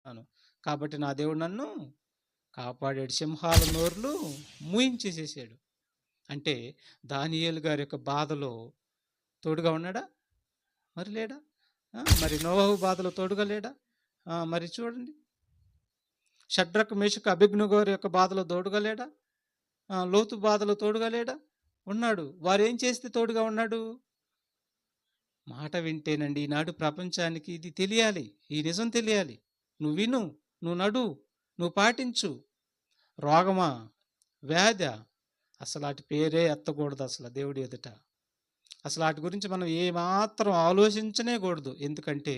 అను. కాబట్టి నా దేవుడు నన్ను కాపాడాడు. సింహాల నోర్లు మూయించేసేసాడు. అంటే దానియేలు గారి యొక్క బాధలో తోడుగా ఉన్నాడా? మరి లేడా? మరి నోవహు బాధలో తోడుగా లేడా? మరి చూడండి. షడ్రక్, మేషక్, అబేద్నెగో యొక్క బాధలో తోడుగా లేడా? లోతు బాధలో తోడుగా లేడా? ఉన్నాడు. వారేం చేస్తే తోడుగా ఉన్నాడు? మాట వింటేనండి. ఈనాడు ప్రపంచానికి ఇది తెలియాలి. ఈ నిజం తెలియాలి. నువ్వు విను, నువ్వు నడు, నువ్వు పాటించు. రోగమా, వ్యాధా, అసలు వాటి పేరే ఎత్తకూడదు అసలు దేవుడి ఎదుట. అసలు వాటి గురించి మనం ఏమాత్రం ఆలోచించనే కూడదు. ఎందుకంటే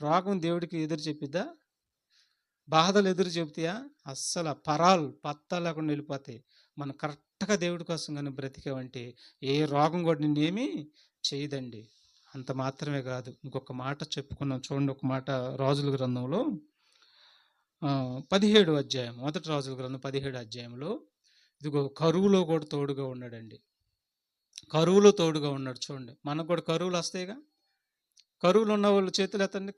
రోగం దేవుడికి ఎదురు చెప్పిద్దా? బాధలు ఎదురు చెబుతాయా? అస్సలు పత్తా లేకుండా వెళ్ళిపోతాయి. మనం కరెక్ట్గా దేవుడి కోసం కానీ బ్రతికామంటే ఏ రోగం కూడా నిన్నేమీ చేయదండి. అంత మాత్రమే కాదు, ఇంకొక మాట చెప్పుకున్నాం చూడండి. ఒక మాట రాజుల గ్రంథంలో 17 అధ్యాయం, మొదటి రాజుల గ్రంథం 17 అధ్యాయంలో, ఇదిగో కరువులో కూడా తోడుగా ఉన్నాడండి. కరువులో తోడుగా ఉన్నాడు. చూడండి, మనకు కూడా కరువులు వస్తాయిగా. కరువులో ఉన్న వాళ్ళు చేతులు ఎత్తండి.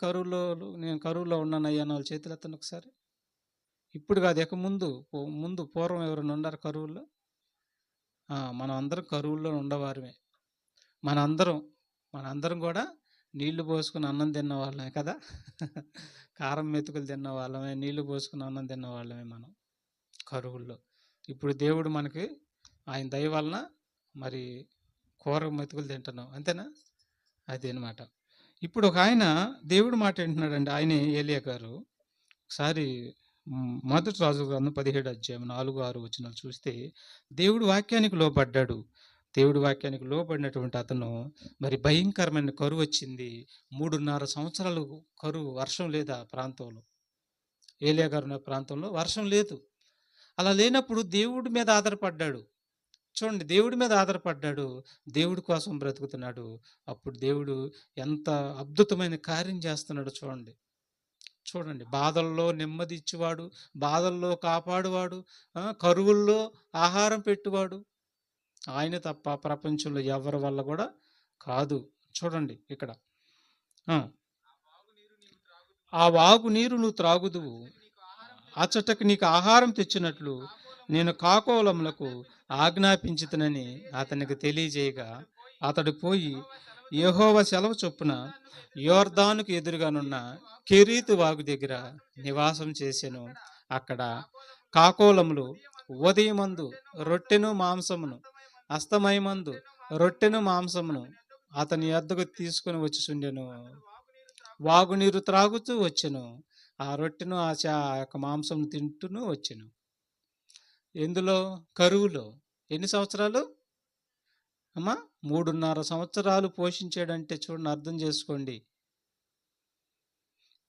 నేను కరువులో ఉన్నానయ్యా అన్న వాళ్ళు చేతులు ఎత్తండి ఒకసారి. ఇప్పుడు కాదు, ఇక ముందు పూర్వం ఎవరైనా ఉన్నారు కరువుల్లో? మనం అందరం కరువుల్లో ఉండవారమే. మనందరం కూడా నీళ్లు పోసుకుని అన్నం తిన్న వాళ్ళమే కదా. కారం మెతుకులు తిన్న వాళ్ళమే, నీళ్లు పోసుకుని అన్నం తిన్న వాళ్ళమే మనం కరువుల్లో. ఇప్పుడు దేవుడు మనకి ఆయన దయ వలన మరి కూర మెతుకులు తింటున్నాం, అంతేనా? అది అనమాట. ఇప్పుడు ఒక ఆయన దేవుడు మాట వింటున్నాడండి. ఆయనే ఏలియా గారు. ఒకసారి మొదటి రాజుల గ్రంథం 17 అధ్యాయం 4-6 వచనాలు చూస్తే, దేవుడి వాక్యానికి లోబడ్డాడు. దేవుడి వాక్యానికి లోబడినటువంటి అతను మరి భయంకరమైన కరువు వచ్చింది. 3.5 సంవత్సరాలు కరువు, వర్షం లేదు ఆ ప్రాంతంలో. ఏలియా గారు ఉన్న ప్రాంతంలో వర్షం లేదు. అలా లేనప్పుడు దేవుడి మీద ఆధారపడ్డాడు. చూడండి, దేవుడి మీద ఆధారపడ్డాడు, దేవుడి కోసం బ్రతుకుతున్నాడు. అప్పుడు దేవుడు ఎంత అద్భుతమైన కార్యం చేస్తున్నాడు చూడండి. బాధల్లో నెమ్మది ఇచ్చేవాడు, బాధల్లో కాపాడువాడు, కరువుల్లో ఆహారం పెట్టువాడు ఆయన తప్ప ప్రపంచంలో ఎవరి వల్ల కూడా కాదు. చూడండి ఇక్కడ, ఆ వాగు నీరు నువ్వు త్రాగుదువు, అచ్చటకు నీకు ఆహారం తెచ్చినట్లు నేను కాకోలములకు ఆజ్ఞాపించుతనని అతనికి తెలియజేయగా, అతడు పోయి యెహోవా సెలవు చొప్పున యోర్దానుకు ఎదురుగానున్న కెరీతు వాగు దగ్గర నివాసం చేసెను. అక్కడ కాకోలములు ఉదయమందు రొట్టెను మాంసమును, అస్తమయమందు రొట్టెను మాంసమును అతని యొద్దకు తీసుకుని వచ్చుచుండెను. వాగునీరు త్రాగుతూ వచ్చెను, ఆ రొట్టెను ఆ యొక్క మాంసం తింటూను వచ్చెను. ఎందులో? కరువులో. ఎన్ని సంవత్సరాలు అమ్మా? 3.5 సంవత్సరాలు పోషించాడంటే చూడండి, అర్థం చేసుకోండి.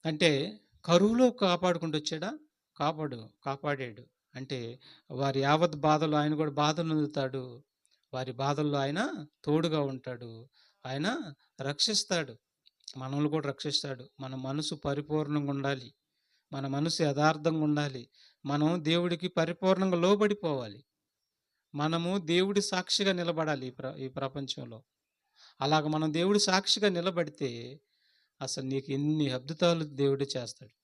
అంటే కరువులో కాపాడుకుంటూ వచ్చాడా? కాపాడాడు. అంటే వారి యావత్ బాధలు ఆయన కూడా బాధలు నొందుతాడు. వారి బాధల్లో ఆయన తోడుగా ఉంటాడు. ఆయన రక్షిస్తాడు, మనల్ని కూడా రక్షిస్తాడు. మన మనసు పరిపూర్ణంగా ఉండాలి, మన మనసు యథార్థంగా ఉండాలి. మనం దేవుడికి పరిపూర్ణంగా లోబడిపోవాలి. మనము దేవుడి సాక్షిగా నిలబడాలి ఈ ప్రపంచంలో. అలాగ మనం దేవుడి సాక్షిగా నిలబడితే అసలు నీకు ఎన్ని అద్భుతాలు దేవుడు చేస్తాడు.